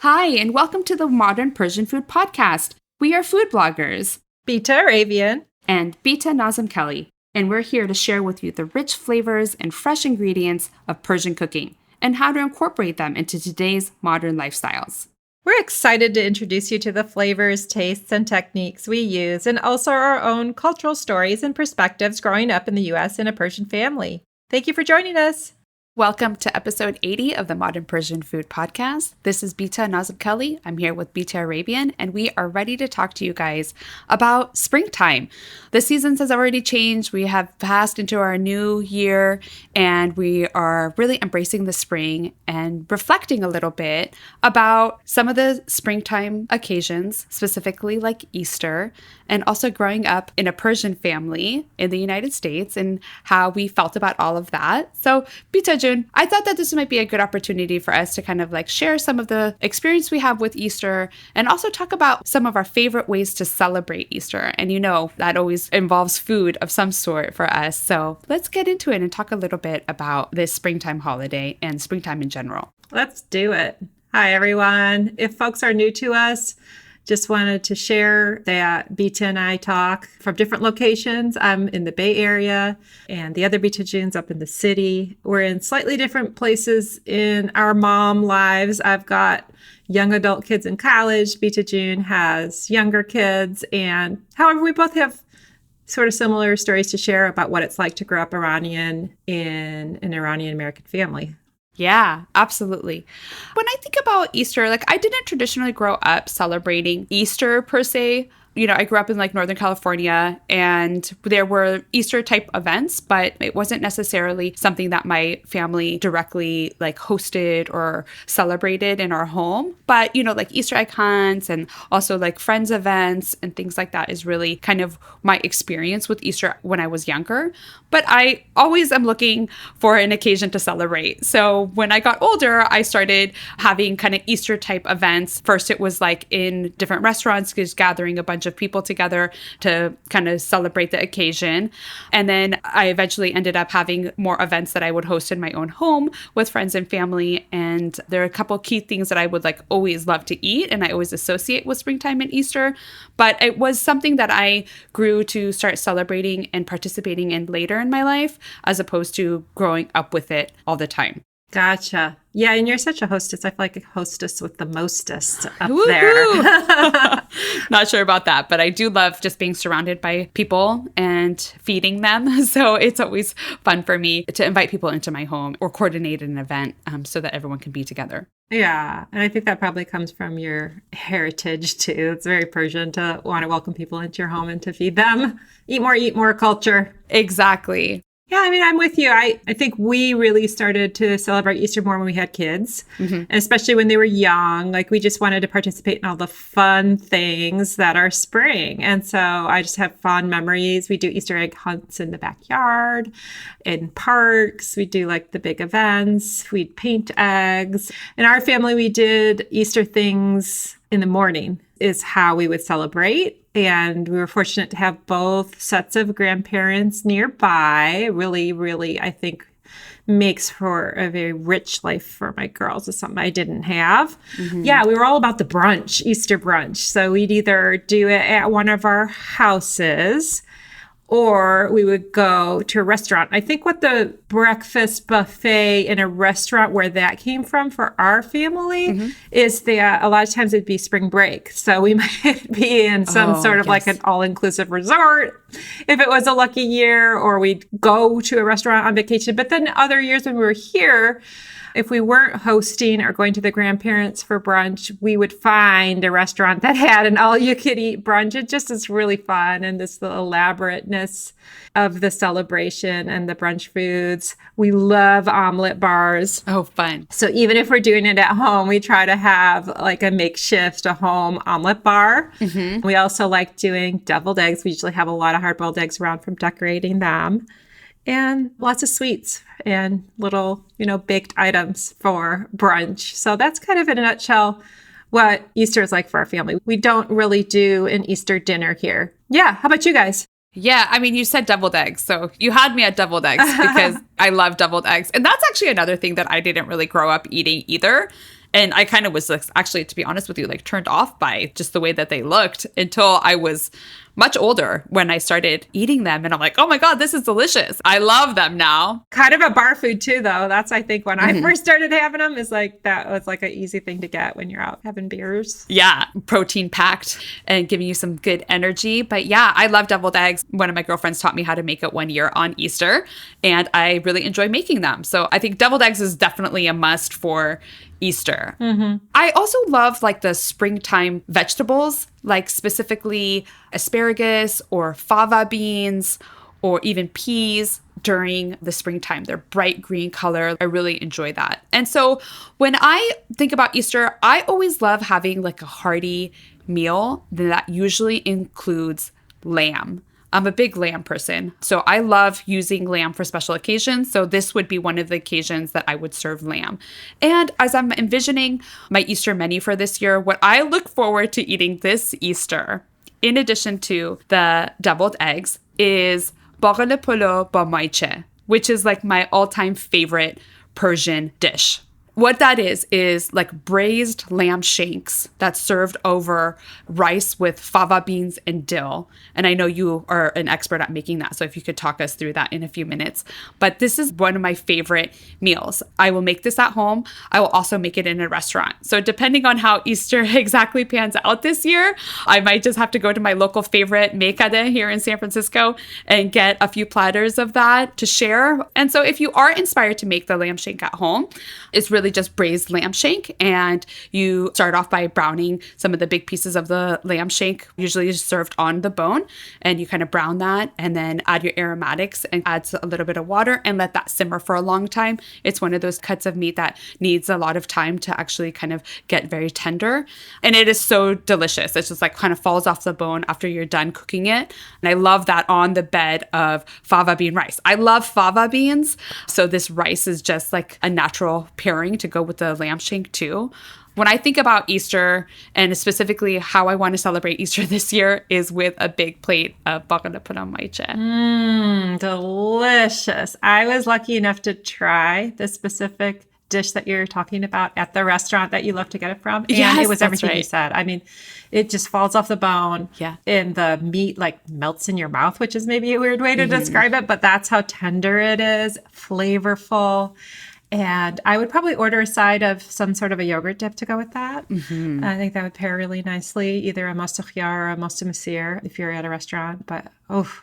Hi, and welcome to the Modern Persian Food podcast. We are food bloggers, Bita Arabian and Bita Nazem Kelley, and we're here to share with you the rich flavors and fresh ingredients of Persian cooking and how to incorporate them into today's modern lifestyles. We're excited to introduce you to the flavors, tastes, and techniques we use, and also our own cultural stories and perspectives growing up in the U.S. in a Persian family. Thank you for joining us. Welcome to episode 80 of the Modern Persian Food podcast. This is Bita Nazem Kelley. I'm here with Bita Arabian, and we are ready to talk to you guys about springtime. The seasons has already changed. We have passed into our new year, and we are really embracing the spring and reflecting a little bit about some of the springtime occasions, specifically like Easter, and also growing up in a Persian family in the United States and how we felt about all of that. So, Bita, I thought that this might be a good opportunity for us to kind of like share some of the experience we have with Easter and also talk about some of our favorite ways to celebrate Easter. And you know, that always involves food of some sort for us. So let's get into it and talk a little bit about this springtime holiday and springtime in general. Let's do it. Hi, everyone. If folks are new to us, just wanted to share that Bita and I talk from different locations. I'm in the Bay Area and the other Bita Junes up in the city. We're in slightly different places in our mom lives. I've got young adult kids in college. Bita June has younger kids. And however, we both have sort of similar stories to share about what it's like to grow up Iranian in an Iranian-American family. Yeah, absolutely. When I think about Easter, like I didn't traditionally grow up celebrating Easter per se. You know, I grew up in like Northern California and there were Easter type events, but it wasn't necessarily something that my family directly like hosted or celebrated in our home. But, you know, like Easter egg hunts and also like friends events and things like that is really kind of my experience with Easter when I was younger. But I always am looking for an occasion to celebrate. So when I got older, I started having kind of Easter type events. First, it was like in different restaurants, just gathering a bunch of people together to kind of celebrate the occasion. And then I eventually ended up having more events that I would host in my own home with friends and family. And there are a couple key things that I would like always love to eat and I always associate with springtime and Easter. But it was something that I grew to start celebrating and participating in later in my life, as opposed to growing up with it all the time. Gotcha. Yeah, and you're such a hostess. I feel like a hostess with the mostest up Woo-hoo! there. Not sure about that, but I do love just being surrounded by people and feeding them. So it's always fun for me to invite people into my home or coordinate an event so that everyone can be together. Yeah, and I think that probably comes from your heritage too. It's very Persian to want to welcome people into your home and to feed them. Eat more culture. Exactly. Yeah, I mean, I'm with you. I think we really started to celebrate Easter more when we had kids, and especially when they were young. Like, we just wanted to participate in all the fun things that are spring. And so I just have fond memories. We do Easter egg hunts in the backyard, in parks. We do like the big events. We'd paint eggs. In our family, we did Easter things in the morning is how we would celebrate. And we were fortunate to have both sets of grandparents nearby. Really, really, I think makes for a very rich life for my girls. It's something I didn't have. Yeah, we were all about the brunch, Easter brunch. So we'd either do it at one of our houses or we would go to a restaurant. I think what the breakfast buffet in a restaurant, where that came from for our family, is that a lot of times it'd be spring break. So we might be in some sort of like an all-inclusive resort if it was a lucky year, or we'd go to a restaurant on vacation. But then other years when we were here, if we weren't hosting or going to the grandparents for brunch, we would find a restaurant that had an all-you-could-eat brunch. It just is really fun, and this the elaborateness of the celebration and the brunch foods. We love omelet bars. Oh, fun. So even if we're doing it at home, we try to have like a makeshift, a home omelet bar. We also like doing deviled eggs. We usually have a lot of hard-boiled eggs around from decorating them. And lots of sweets and little, baked items for brunch. So that's kind of in a nutshell what Easter is like for our family. We don't really do an Easter dinner here. Yeah. How about you guys? Yeah, I mean, you said deviled eggs, so you had me at deviled eggs because I love deviled eggs. And that's actually another thing that I didn't really grow up eating either. And I kind of was like, actually, to be honest with you, like turned off by just the way that they looked until I was much older when I started eating them. And I'm like, oh my God, this is delicious. I love them now. Kind of a bar food too, though. That's, I think, when I first started having them, is like, that was like an easy thing to get when you're out having beers. Yeah, protein packed and giving you some good energy. But yeah, I love deviled eggs. One of my girlfriends taught me how to make it one year on Easter, and I really enjoy making them. So I think deviled eggs is definitely a must for Easter. I also love like the springtime vegetables, like specifically asparagus or fava beans or even peas during the springtime. They're bright green color. I really enjoy that. And so when I think about Easter, I always love having like a hearty meal that usually includes lamb. I'm a big lamb person, so I love using lamb for special occasions. So this would be one of the occasions that I would serve lamb. And as I'm envisioning my Easter menu for this year, what I look forward to eating this Easter, in addition to the deviled eggs, is Baghali Polo ba Maycheh, which is like my all-time favorite Persian dish. What that is like braised lamb shanks that's served over rice with fava beans and dill. And I know you are an expert at making that, so if you could talk us through that in a few minutes. But this is one of my favorite meals. I will make this at home. I will also make it in a restaurant. So depending on how Easter exactly pans out this year, I might just have to go to my local favorite Maycheh here in San Francisco and get a few platters of that to share. And so if you are inspired to make the lamb shank at home, it's really just braised lamb shank, and you start off by browning some of the big pieces of the lamb shank, usually served on the bone, and you kind of brown that and then add your aromatics and add a little bit of water and let that simmer for a long time. It's one of those cuts of meat that needs a lot of time to actually kind of get very tender, and it is so delicious. It's just like kind of falls off the bone after you're done cooking it. And I love that on the bed of fava bean rice. I love fava beans, so this rice is just like a natural pairing to go with the lamb shank too. When I think about Easter, and specifically how I want to celebrate Easter this year, is with a big plate of Baghali Polo Maycheh. Delicious. I was lucky enough to try the specific dish that you're talking about at the restaurant that you love to get it from. And yes, it was everything right. you said. I mean, it just falls off the bone. Yeah. And the meat like melts in your mouth, which is maybe a weird way to describe it, but that's how tender it is, flavorful. And I would probably order a side of some sort of a yogurt dip to go with that. I think that would pair really nicely, either a mousse or a mousse masir if you're at a restaurant. But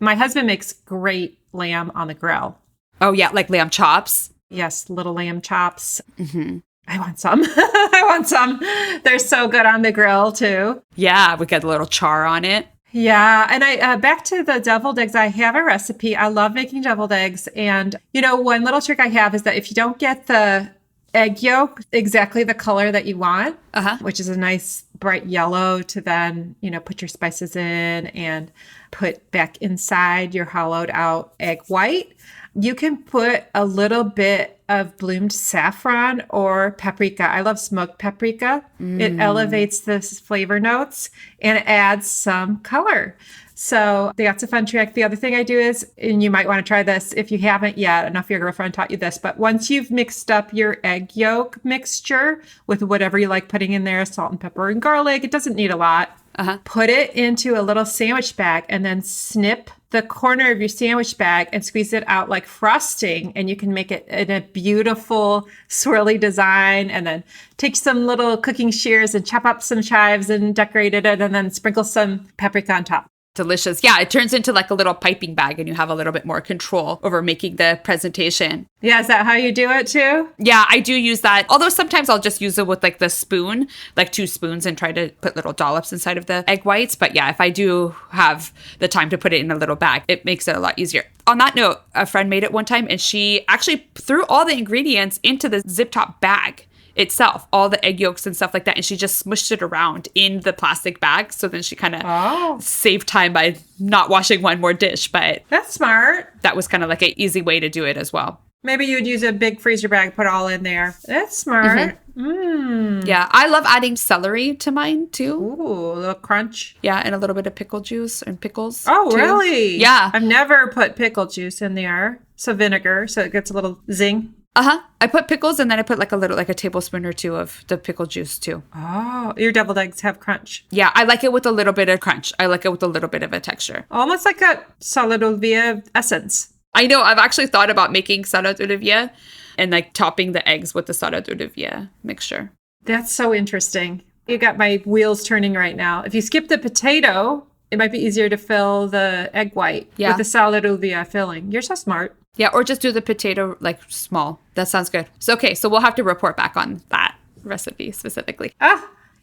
my husband makes great lamb on the grill. Oh yeah, like lamb chops. Yes, little lamb chops. I want some. I want some. They're so good on the grill too. Yeah, we got a little char on it. Yeah. And I back to the deviled eggs. I have a recipe. I love making deviled eggs. And, one little trick I have is that if you don't get the egg yolk exactly the color that you want, which is a nice bright yellow, to then, put your spices in and put back inside your hollowed out egg white, you can put a little bit of bloomed saffron or paprika. I love smoked paprika. It elevates the flavor notes and it adds some color. So that's a fun trick. The other thing I do is, and you might want to try this if you haven't yet, I don't know if your girlfriend taught you this, but once you've mixed up your egg yolk mixture with whatever you like putting in there, salt and pepper and garlic, it doesn't need a lot. Put it into a little sandwich bag and then snip the corner of your sandwich bag and squeeze it out like frosting. And you can make it in a beautiful swirly design, and then take some little cooking shears and chop up some chives and decorate it, and then sprinkle some paprika on top. Delicious. Yeah, it turns into like a little piping bag and you have a little bit more control over making the presentation. Yeah, is that how you do it too? Yeah, I do use that. Although sometimes I'll just use it with like the spoon, like 2 spoons, and try to put little dollops inside of the egg whites. But yeah, if I do have the time to put it in a little bag, it makes it a lot easier. On that note, a friend made it one time and she actually threw all the ingredients into the zip top bag itself, all the egg yolks and stuff like that, and she just smushed it around in the plastic bag. So then she kind of saved time by not washing one more dish. But that's smart. That was kind of like an easy way to do it as well. Maybe you'd use a big freezer bag, put it all in there. That's smart. Yeah, I love adding celery to mine too. Ooh, a little crunch. Yeah, and a little bit of pickle juice and pickles. Oh, too. Really? Yeah. I've never put pickle juice in there. So vinegar, so it gets a little zing. Uh-huh. I put pickles and then I put like a tablespoon or two of the pickle juice too. Oh, your deviled eggs have crunch. Yeah, I like it with a little bit of crunch. I like it with a little bit of a texture. Almost like a salad olivier essence. I know. I've actually thought about making salad olivier and like topping the eggs with the salad olivier mixture. That's so interesting. You got my wheels turning right now. If you skip the potato, it might be easier to fill the egg white with the salad olivier filling. You're so smart. Yeah, or just do the potato like small. That sounds good. So, okay, so we'll have to report back on that recipe specifically.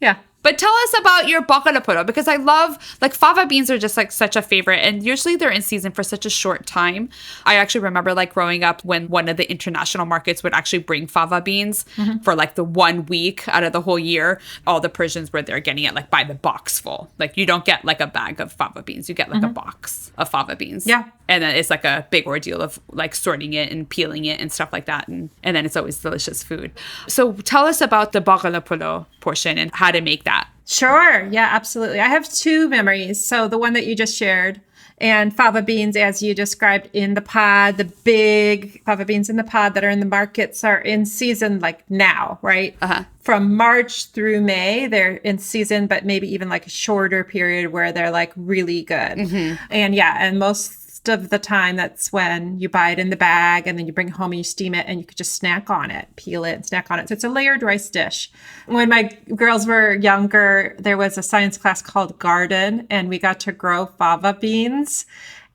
Yeah. But tell us about your Baghali Polo, because I love, like, fava beans are just like such a favorite, and usually they're in season for such a short time. I actually remember like growing up when one of the international markets would actually bring fava beans for like the 1 week out of the whole year. All the Persians were there getting it like by the box full. Like you don't get like a bag of fava beans, you get like a box of fava beans. Yeah. And then it's like a big ordeal of like sorting it and peeling it and stuff like that. And then it's always delicious food. So tell us about the Baghali Polo portion and how to make that. Sure. Yeah, absolutely. I have two memories. So the one that you just shared and fava beans, as you described in the pod, the big fava beans in the pod that are in the markets are in season like now, right? From March through May, they're in season, but maybe even like a shorter period where they're like really good. And most of the time that's when you buy it in the bag and then you bring it home and you steam it and you could just snack on it, peel it and snack on it. So it's a layered rice dish. When my girls were younger, there was a science class called Garden and we got to grow fava beans.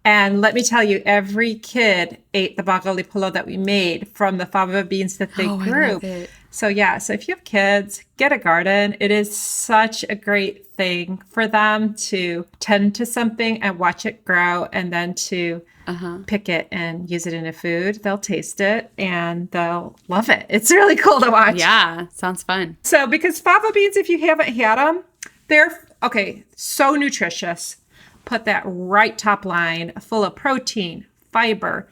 And let me tell you, every kid ate the Baghali Polo that we made from the fava beans that they grew. I love it. So if you have kids, get a garden. It is such a great thing for them to tend to something and watch it grow and then to pick it and use it in a food. They'll taste it and they'll love it. It's really cool to watch. Yeah, sounds fun. So because fava beans, if you haven't had them, they're, so nutritious. Put that right top line, full of protein, fiber,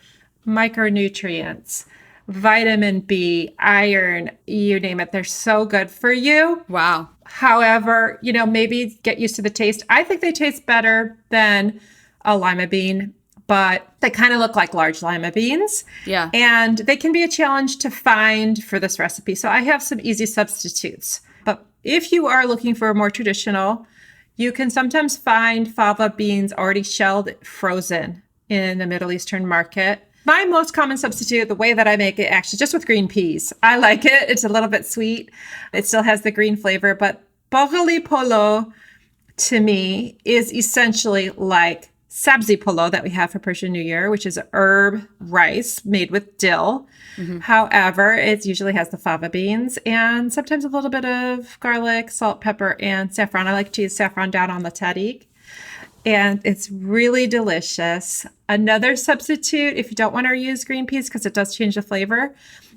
micronutrients, vitamin B, iron, you name it. They're so good for you. Wow. However, maybe get used to the taste. I think they taste better than a lima bean, but they kind of look like large lima beans. Yeah. And they can be a challenge to find for this recipe. So I have some easy substitutes. But if you are looking for a more traditional, you can sometimes find fava beans already shelled, frozen in the Middle Eastern market. My most common substitute, the way that I make it, actually just with green peas. I like it. It's a little bit sweet. It still has the green flavor, but Baghali Polo to me is essentially like sabzi polo that we have for Persian New Year, which is herb rice made with dill. However, it usually has the fava beans and sometimes a little bit of garlic, salt, pepper, and saffron. I like to use saffron down on the tahdig. And it's really delicious. Another substitute, if you don't want to use green peas because it does change the flavor,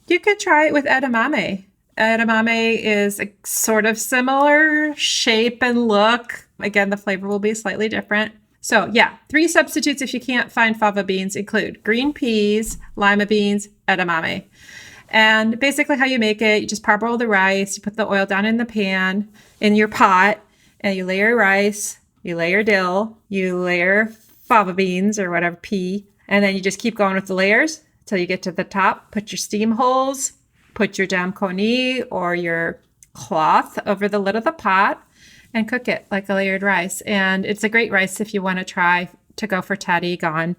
you could try it with edamame. Edamame is a sort of similar shape and look. Again, the flavor will be slightly different. So 3 substitutes if you can't find fava beans include green peas, lima beans, edamame. And basically how you make it, you just parboil the rice, you put the oil down in the pan, in your pot, and you layer rice, you layer dill, you layer fava beans or whatever, pea, and then you just keep going with the layers until you get to the top. Put your steam holes, put your dam koni or your cloth over the lid of the pot and cook it like a layered rice. And it's a great rice if you want to try to go for tahdig on.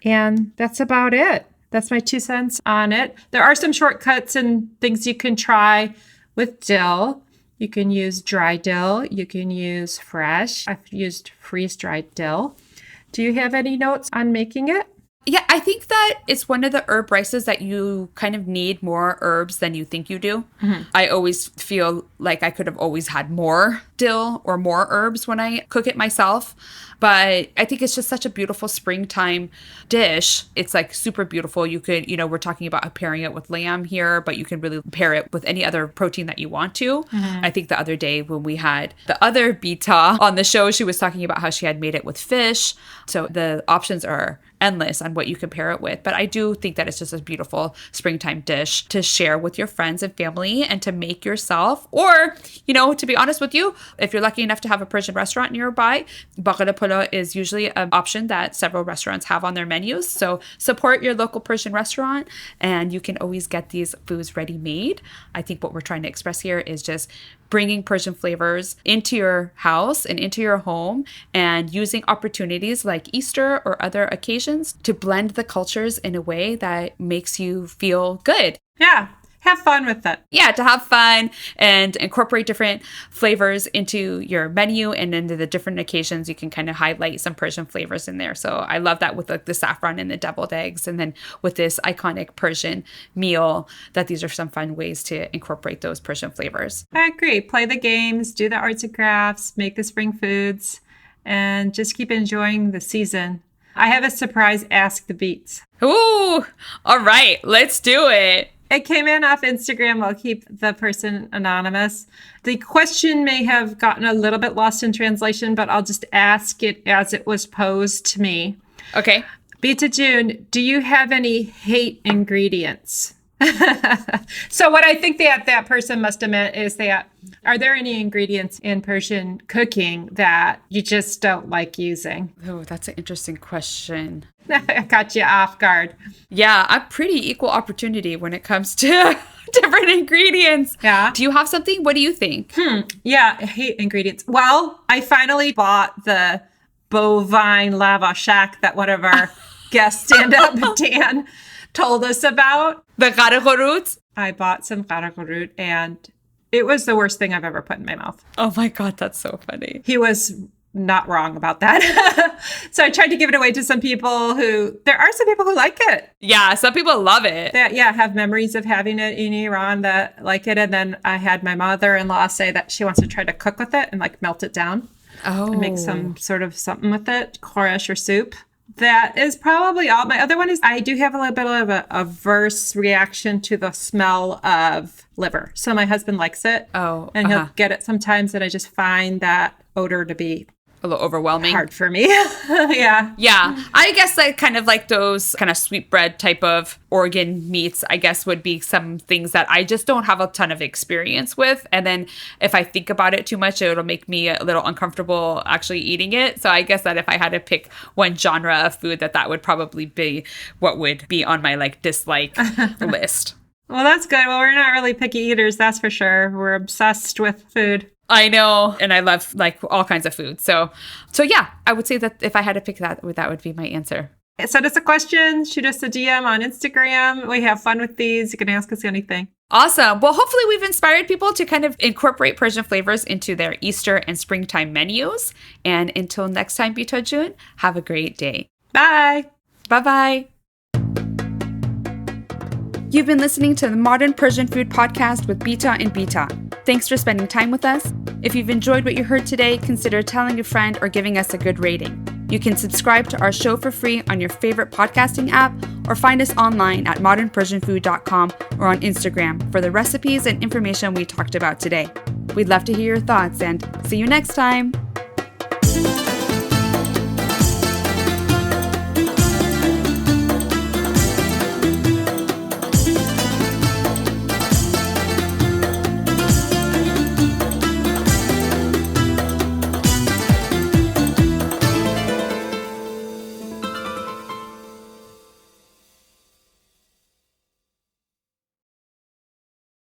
And that's about it. That's my 2 cents on it. There are some shortcuts and things you can try with dill. You can use dry dill. You can use fresh. I've used freeze-dried dill. Do you have any notes on making it? Yeah, I think that it's one of the herb rices that you kind of need more herbs than you think you do. I always feel like I could have always had more dill or more herbs when I cook it myself. But I think it's just such a beautiful springtime dish. It's like super beautiful. You could, we're talking about pairing it with lamb here, but you can really pair it with any other protein that you want to. I think the other day when we had the other Bita on the show, she was talking about how she had made it with fish. So the options are endless on what you can pair it with. But I do think that it's just a beautiful springtime dish to share with your friends and family and to make yourself. Or, to be honest with you, if you're lucky enough to have a Persian restaurant nearby, Baghali Polo is usually an option that several restaurants have on their menus. So support your local Persian restaurant, and you can always get these foods ready made. I think what we're trying to express here is just bringing Persian flavors into your house and into your home, and using opportunities like Easter or other occasions to blend the cultures in a way that makes you feel good. Yeah. Have fun with it. Yeah, to have fun and incorporate different flavors into your menu, and into the different occasions you can kind of highlight some Persian flavors in there. So I love that with the saffron and the deviled eggs, and then with this iconic Persian meal, that these are some fun ways to incorporate those Persian flavors. I agree. Play the games, do the arts and crafts, make the spring foods, and just keep enjoying the season. I have a surprise Ask the Beats. Ooh, all right, let's do it. It came in off Instagram. I'll keep the person anonymous. The question may have gotten a little bit lost in translation, but I'll just ask it as it was posed to me. Okay. Bita June, do you have any hate ingredients? So what I think that person must have meant is that, are there any ingredients in Persian cooking that you just don't like using? Oh, that's an interesting question. I got you off guard. Yeah, I'm pretty equal opportunity when it comes to different ingredients. Yeah. Do you have something? What do you think? Yeah, I hate ingredients. Well, I finally bought the bovine lava shack that one of our guest stand-up, Dan, told us about. The garagorut? I bought some garagorut, and it was the worst thing I've ever put in my mouth. Oh my God, that's so funny. He was not wrong about that. So I tried to give it away to some people there are some people who like it. Yeah, some people love it. That, have memories of having it in Iran that like it. And then I had my mother-in-law say that she wants to try to cook with it and melt it down. Oh. And make some sort of something with it, khoresh or soup. That is probably all. My other one is I do have a little bit of a averse reaction to the smell of liver. So my husband likes it. Oh, and he'll get it sometimes, and I just find that odor to be a little overwhelming. Hard for me. Yeah. Yeah. I guess kind of like those kind of sweetbread type of organ meats, I guess, would be some things that I just don't have a ton of experience with. And then if I think about it too much, it'll make me a little uncomfortable actually eating it. So I guess that if I had to pick one genre of food, that would probably be what would be on my dislike list. Well, that's good. Well, we're not really picky eaters, that's for sure. We're obsessed with food. I know. And I love all kinds of food. So yeah, I would say that if I had to pick that would be my answer. Send us a question, shoot us a DM on Instagram. We have fun with these. You can ask us anything. Awesome. Well, hopefully we've inspired people to kind of incorporate Persian flavors into their Easter and springtime menus. And until next time, Bita June, have a great day. Bye. Bye-bye. You've been listening to the Modern Persian Food Podcast with Bita and Bita. Thanks for spending time with us. If you've enjoyed what you heard today, consider telling a friend or giving us a good rating. You can subscribe to our show for free on your favorite podcasting app, or find us online at modernpersianfood.com or on Instagram for the recipes and information we talked about today. We'd love to hear your thoughts, and see you next time.